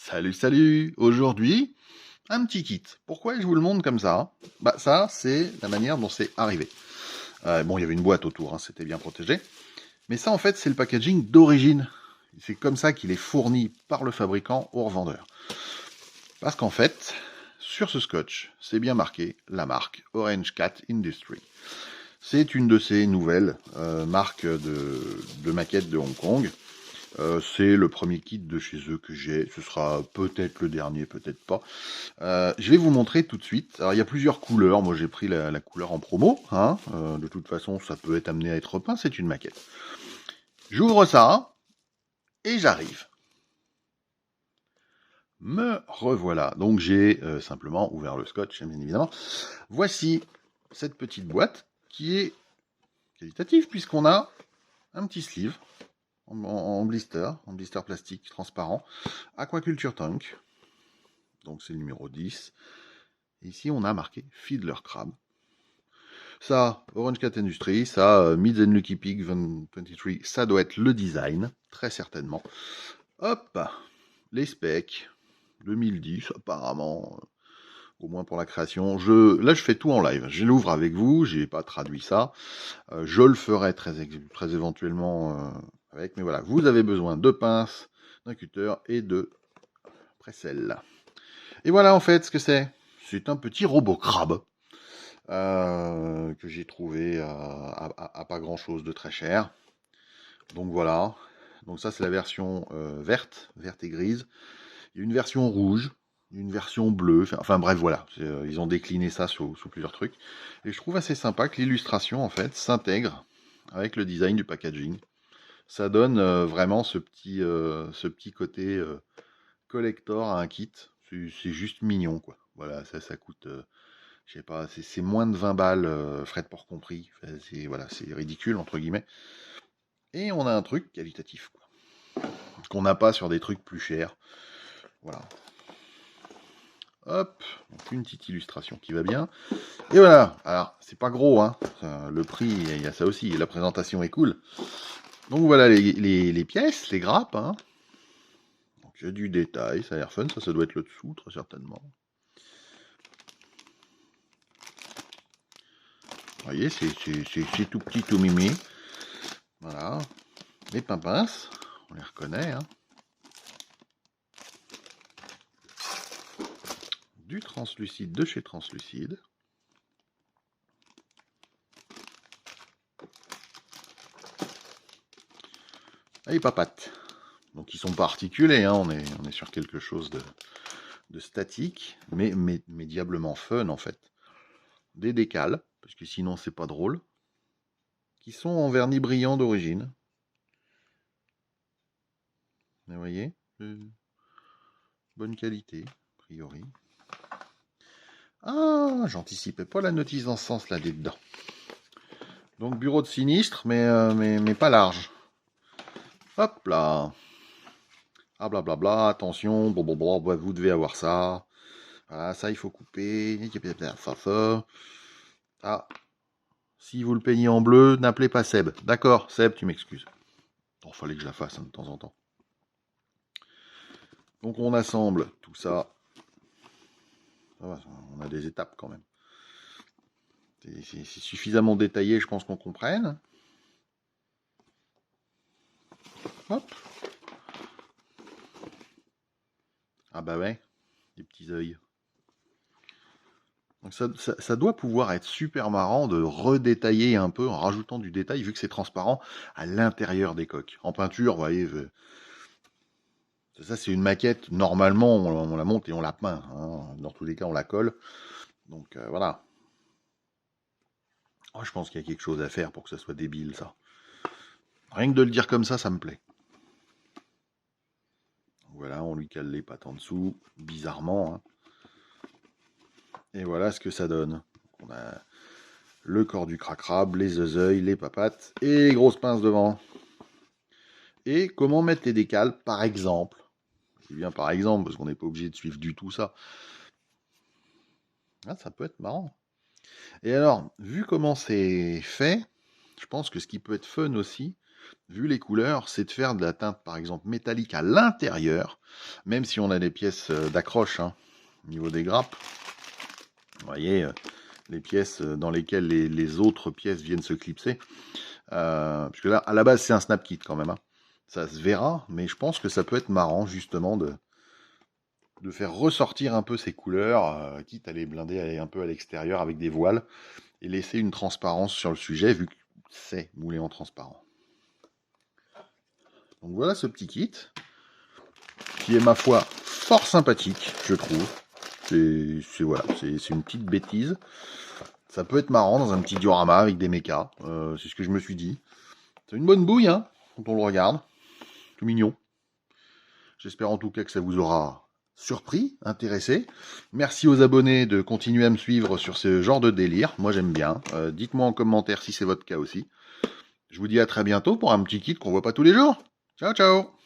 Salut, salut! Aujourd'hui, un petit kit. Pourquoi je vous le montre comme ça? Bah ça, c'est la manière dont c'est arrivé. Bon, il y avait une boîte autour, hein, c'était bien protégé. Mais ça, en fait, c'est le packaging d'origine. C'est comme ça qu'il est fourni par le fabricant au revendeur. Parce qu'en fait, sur ce scotch, c'est bien marqué la marque Orange Cat Industry. C'est une de ces nouvelles marques de maquettes de Hong Kong. C'est le premier kit de chez eux que j'ai. Ce sera peut-être le dernier, peut-être pas. Je vais vous montrer tout de suite. Alors, il y a plusieurs couleurs. Moi, j'ai pris la couleur en promo. Hein. De toute façon, ça peut être amené à être peint. C'est une maquette. J'ouvre ça et j'arrive. Me revoilà. Donc, j'ai simplement ouvert le scotch, bien évidemment. Voici cette petite boîte qui est qualitative puisqu'on a un petit sleeve en blister plastique transparent, Aquaculture Tank. Donc, c'est le numéro 10. Ici, on a marqué Fiddler Crab. Ça, Orange Cat Industry, ça, Mids and Lucky Pig 23, ça doit être le design, très certainement. Hop, les specs, 2010 apparemment, au moins pour la création. Là, je fais tout en live. Je l'ouvre avec vous, j'ai pas traduit ça. Je le ferai très éventuellement avec, mais voilà, vous avez besoin de pinces, d'un cutter et de presselle. Et voilà en fait ce que c'est. C'est un petit robot crabe. Que j'ai trouvé à pas grand chose de très cher. Donc voilà. Donc ça c'est la version verte et grise. Il y a une version rouge, une version bleue. Enfin bref voilà. Ils ont décliné ça sous plusieurs trucs. Et je trouve assez sympa que l'illustration en fait s'intègre avec le design du packaging. Ça donne vraiment ce petit côté collector à un kit. C'est juste mignon quoi. Voilà, ça coûte je sais pas, c'est moins de 20 balles, frais de port compris. Enfin, c'est ridicule, entre guillemets. Et on a un truc qualitatif, quoi. Qu'on n'a pas sur des trucs plus chers. Voilà. Hop, donc une petite illustration qui va bien. Et voilà, alors, c'est pas gros, hein. Le prix, il y a ça aussi. La présentation est cool. Donc voilà les pièces, les grappes, hein. Donc il y a du détail, ça a l'air fun. Ça doit être le dessous, très certainement. Vous voyez, c'est tout petit, tout mimi. Voilà. Les pimpins, on les reconnaît, hein. Du translucide de chez Translucide. Et les papates. Donc ils sont pas articulés, hein, on est sur quelque chose de statique, mais diablement fun en fait. Des décals, parce que sinon c'est pas drôle, qui sont en vernis brillant d'origine. Vous voyez, bonne qualité, a priori. Ah, j'anticipais pas la notice dans ce sens là dedans. Donc bureau de sinistre, mais pas large. Hop là. Ah blablabla, attention, blablabla, vous devez avoir ça. Voilà, ça il faut couper. Ça. Ah, si vous le peignez en bleu, n'appelez pas Seb. D'accord, Seb, tu m'excuses. Il fallait que je la fasse hein, de temps en temps. Donc on assemble tout ça. On a des étapes quand même. C'est suffisamment détaillé, je pense qu'on comprenne. Hop. Ah bah ouais, des petits œils. Donc ça doit pouvoir être super marrant de redétailler un peu en rajoutant du détail vu que c'est transparent à l'intérieur des coques. En peinture, vous voyez, ça c'est une maquette, normalement on la monte et on la peint. Hein. Dans tous les cas on la colle. Donc voilà. Oh, je pense qu'il y a quelque chose à faire pour que ça soit débile ça. Rien que de le dire comme ça me plaît. Voilà, on lui cale les pattes en dessous, bizarrement. Hein. Et voilà ce que ça donne. On a le corps du cracrabe, les oeils, les papates et les grosses pinces devant. Et comment mettre les décals, par exemple. C'est bien par exemple, parce qu'on n'est pas obligé de suivre du tout ça. Ah, ça peut être marrant. Et alors, vu comment c'est fait, je pense que ce qui peut être fun aussi, vu les couleurs, c'est de faire de la teinte, par exemple, métallique à l'intérieur, même si on a des pièces d'accroche, hein, au niveau des grappes. Vous voyez, les pièces dans lesquelles les autres pièces viennent se clipser. Parce que là, à la base, c'est un snap kit quand même. Hein. Ça se verra, mais je pense que ça peut être marrant, justement, de faire ressortir un peu ces couleurs, quitte à les blinder aller un peu à l'extérieur avec des voiles, et laisser une transparence sur le sujet, vu que c'est moulé en transparent. Donc voilà ce petit kit, qui est ma foi fort sympathique, je trouve. Voilà, c'est une petite bêtise. Ça peut être marrant dans un petit diorama avec des mechas, c'est ce que je me suis dit. C'est une bonne bouille, hein, quand on le regarde. Tout mignon. J'espère en tout cas que ça vous aura surpris, intéressé. Merci aux abonnés de continuer à me suivre sur ce genre de délire. Moi j'aime bien. Dites-moi en commentaire si c'est votre cas aussi. Je vous dis à très bientôt pour un petit kit qu'on voit pas tous les jours. Ciao ciao.